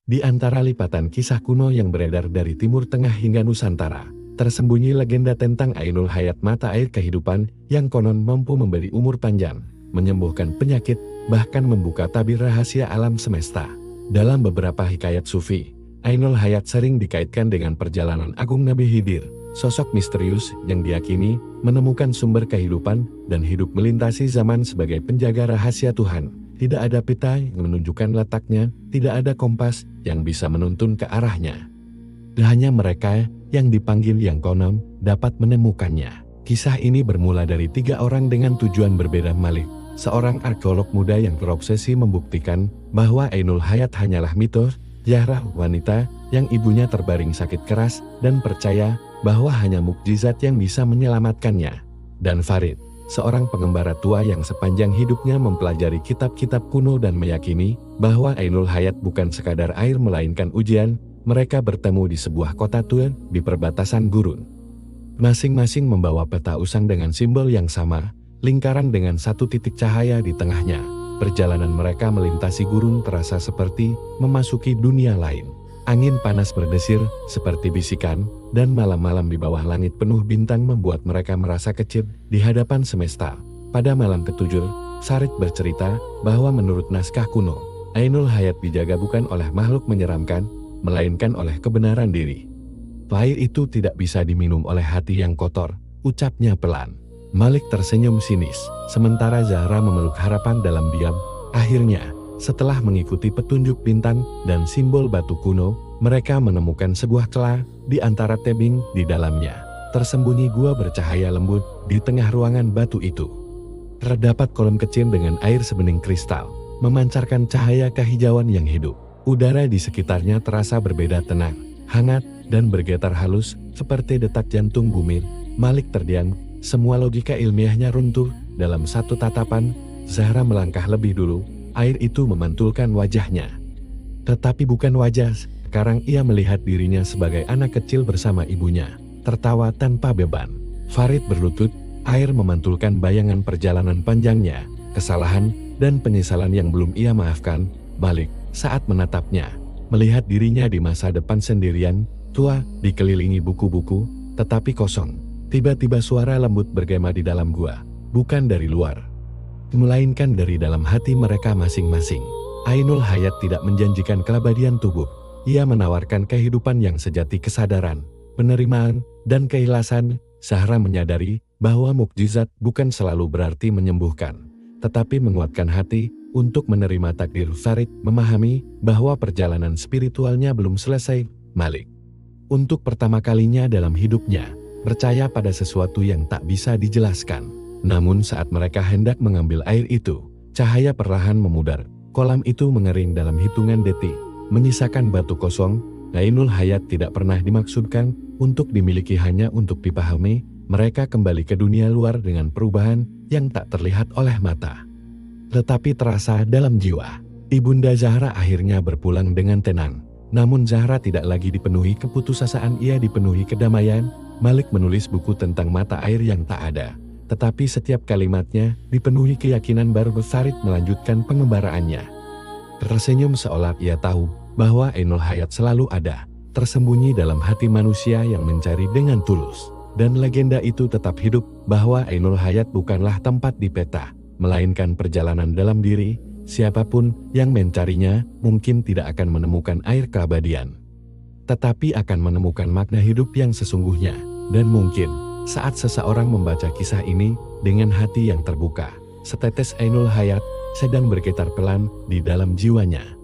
Di antara lipatan kisah kuno yang beredar dari Timur Tengah hingga Nusantara, tersembunyi legenda tentang Ainul Hayat, mata air kehidupan yang konon mampu memberi umur panjang, menyembuhkan penyakit, bahkan membuka tabir rahasia alam semesta. Dalam beberapa hikayat sufi, Ainul Hayat sering dikaitkan dengan perjalanan agung Nabi Khidir, sosok misterius yang diyakini menemukan sumber kehidupan dan hidup melintasi zaman sebagai penjaga rahasia Tuhan. Tidak ada peta yang menunjukkan letaknya, tidak ada kompas yang bisa menuntun ke arahnya. Hanya mereka yang dipanggil yang konon dapat menemukannya. Kisah ini bermula dari 3 orang dengan tujuan berbeda. Malik, seorang arkeolog muda yang terobsesi membuktikan bahwa Ainul Hayat hanyalah mitos. Zahra, wanita yang ibunya terbaring sakit keras dan percaya bahwa hanya mukjizat yang bisa menyelamatkannya. Dan Farid, seorang pengembara tua yang sepanjang hidupnya mempelajari kitab-kitab kuno dan meyakini bahwa Ainul Hayat bukan sekadar air melainkan ujian. Mereka bertemu di sebuah kota tua di perbatasan gurun. Masing-masing membawa peta usang dengan simbol yang sama, lingkaran dengan satu titik cahaya di tengahnya. Perjalanan mereka melintasi gurun terasa seperti memasuki dunia lain. Angin panas berdesir seperti bisikan, dan malam-malam di bawah langit penuh bintang membuat mereka merasa kecil di hadapan semesta. Pada malam ketujuh, Farid bercerita bahwa menurut naskah kuno, Ainul Hayat dijaga bukan oleh makhluk menyeramkan, melainkan oleh kebenaran diri. Air itu tidak bisa diminum oleh hati yang kotor, ucapnya pelan. Malik tersenyum sinis, sementara Zahra memeluk harapan dalam diam. Akhirnya, setelah mengikuti petunjuk bintang dan simbol batu kuno, mereka menemukan sebuah celah di antara tebing di dalamnya. Tersembunyi gua bercahaya lembut di tengah ruangan batu itu. Terdapat kolam kecil dengan air sebening kristal, memancarkan cahaya kehijauan yang hidup. Udara di sekitarnya terasa berbeda tenang, hangat, dan bergetar halus seperti detak jantung bumi. Malik terdiam, semua logika ilmiahnya runtuh dalam satu tatapan. Zahra melangkah lebih dulu. Air itu memantulkan wajahnya. Tetapi bukan wajah, sekarang ia melihat dirinya sebagai anak kecil bersama ibunya, tertawa tanpa beban. Farid berlutut, air memantulkan bayangan perjalanan panjangnya, kesalahan, dan penyesalan yang belum ia maafkan. Malik, saat menatapnya, melihat dirinya di masa depan sendirian, tua, dikelilingi buku-buku, tetapi kosong. Tiba-tiba suara lembut bergema di dalam gua, bukan dari luar, melainkan dari dalam hati mereka masing-masing. Ainul Hayat tidak menjanjikan keabadian tubuh. Ia menawarkan kehidupan yang sejati, kesadaran, penerimaan, dan keikhlasan. Zahra menyadari bahwa mukjizat bukan selalu berarti menyembuhkan, tetapi menguatkan hati untuk menerima takdir. Farid memahami bahwa perjalanan spiritualnya belum selesai. Malik, untuk pertama kalinya dalam hidupnya, percaya pada sesuatu yang tak bisa dijelaskan. Namun saat mereka hendak mengambil air itu, cahaya perlahan memudar. Kolam itu mengering dalam hitungan detik, menyisakan batu kosong. Ainul Hayat tidak pernah dimaksudkan untuk dimiliki, hanya untuk dipahami. Mereka kembali ke dunia luar dengan perubahan yang tak terlihat oleh mata, tetapi terasa dalam jiwa. Ibunda Zahra akhirnya berpulang dengan tenang. Namun Zahra tidak lagi dipenuhi keputusasaan, ia dipenuhi kedamaian. Malik menulis buku tentang mata air yang tak ada, tetapi setiap kalimatnya dipenuhi keyakinan baru. Farid melanjutkan pengembaraannya. Tersenyum seolah ia tahu bahwa Ainul Hayat selalu ada, tersembunyi dalam hati manusia yang mencari dengan tulus. Dan legenda itu tetap hidup, bahwa Ainul Hayat bukanlah tempat di peta, melainkan perjalanan dalam diri. Siapapun yang mencarinya mungkin tidak akan menemukan air keabadian, tetapi akan menemukan makna hidup yang sesungguhnya. Dan mungkin saat seseorang membaca kisah ini dengan hati yang terbuka, setetes Ainul Hayat sedang bergetar pelan di dalam jiwanya.